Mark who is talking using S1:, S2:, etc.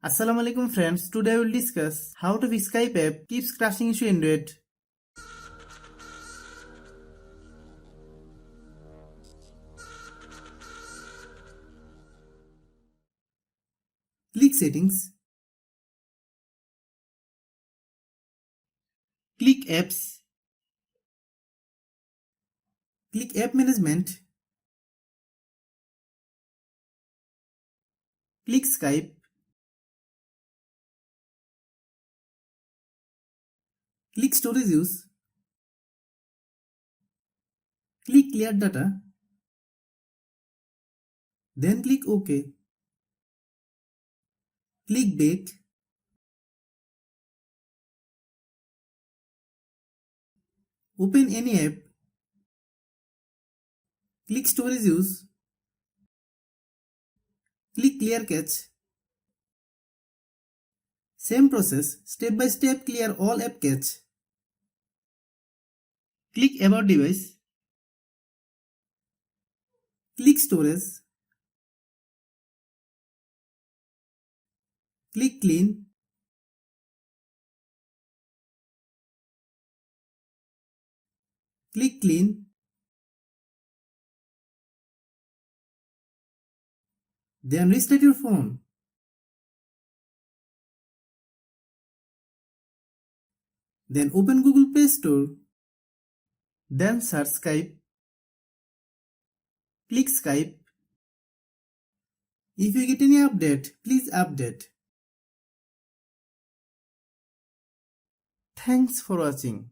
S1: Assalamu alaikum friends, today I will discuss how to fix Skype app keeps crashing issue Android. Click settings, click apps, click app management, click Skype, click storage use, click clear data, then click OK. Click back, open any app, click storage use, click clear cache. Same process, step by step clear all app cache. Click about device, click storage, click clean, click clean, then restart your phone. Then open Google Play Store. Then search Skype. Click Skype. If you get any update, please update. Thanks for watching.